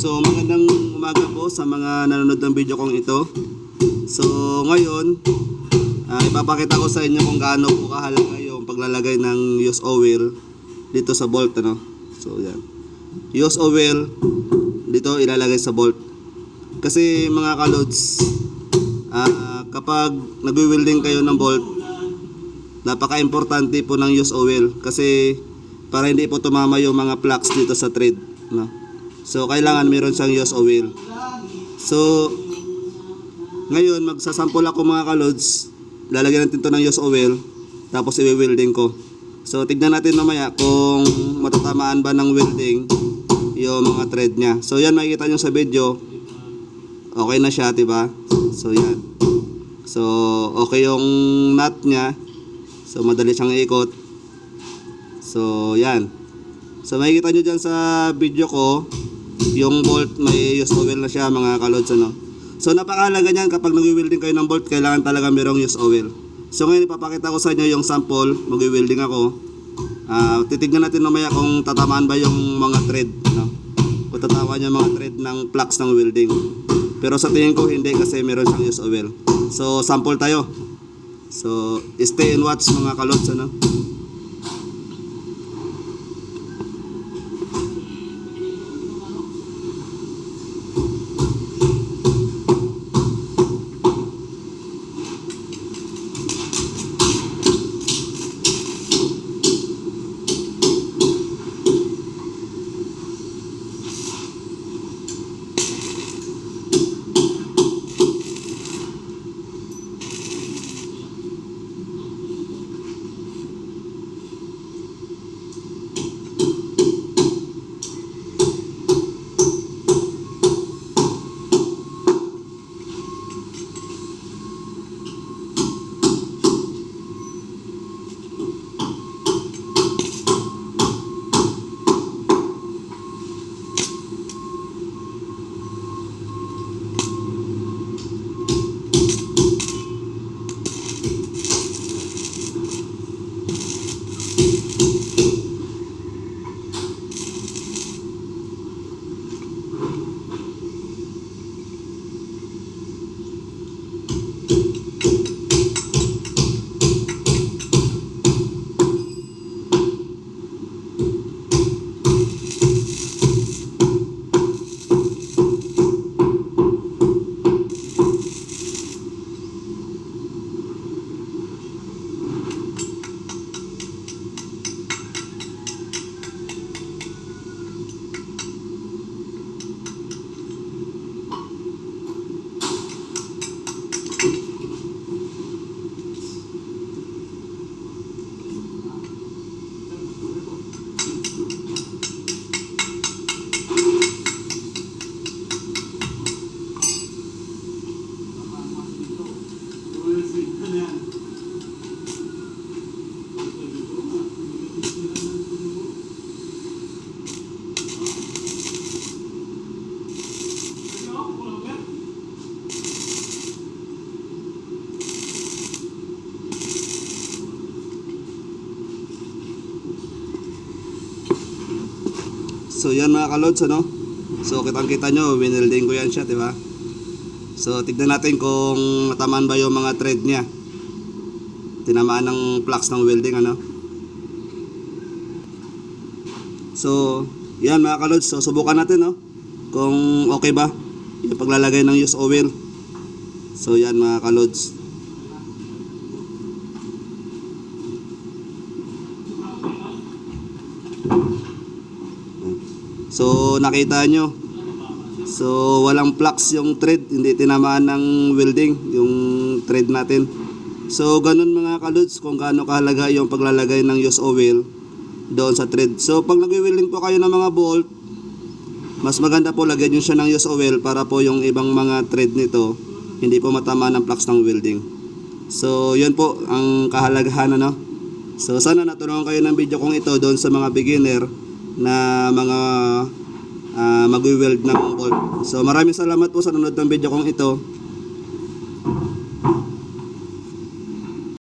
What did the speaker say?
So magandang umaga po sa mga nanonood ng video kong ito. So ngayon, ipapakita ko sa inyo kung gaano po kahalaga yung paglalagay ng use oil dito sa bolt, ano. So yan, use oil dito ilalagay sa bolt. Kasi mga kalods, kapag nagwi-welding kayo ng bolt, napaka-importante po ng use oil kasi para hindi po tumama yung mga plugs dito sa thread, no? So kailangan meron siyang use oil. So ngayon magsasample ako mga kalods, lalagyan natin to ng use oil, tapos i-welding ko. So tignan natin mamaya kung matatamaan ba ng welding yung mga thread niya. So yan, makikita nyo sa video, okay na siya, diba? So yan, so okay yung nut niya, so madali siyang iikot. So yan, so makikita nyo dyan sa video ko, yung bolt may use oil na siya mga kalods, ano. So napakahalaga niyan kapag nagwi-welding kayo ng bolt, kailangan talaga merong use oil. So ngayon ipapakita ko sa inyo yung sample, magwi-welding ako. Titignan natin mamaya kung tatamaan ba yung mga thread, no? Kung tatamaan yung mga thread ng plugs ng welding. Pero sa tingin ko hindi, kasi meron siyang use oil. So sample tayo. So stay and watch mga kalods, ano. So yan mga kalods, ano. So kitang-kita nyo, winelding ko yan siya, diba? So tignan natin kung matamaan ba yung mga thread niya, tinamaan ng plugs ng welding, ano. So yan mga kalods, so subukan natin, no, kung okay ba yung paglalagay ng use oil. So yan mga kalods. So nakita nyo, so walang plugs yung thread, hindi tinamaan ng welding yung thread natin. So ganun mga kalods kung gaano kahalaga yung paglalagay ng use oil doon sa thread. So pag nagwi-welding po kayo ng mga bolt, mas maganda po lagyan nyo siya ng use oil para po yung ibang mga thread nito hindi po matama ng plugs ng welding. So yun po ang kahalagahan, ano. So sana natulungan kayo ng video kong ito doon sa mga beginner na mga magwi-weld ng bolt. So maraming salamat po sa nanonood ng video kong ito.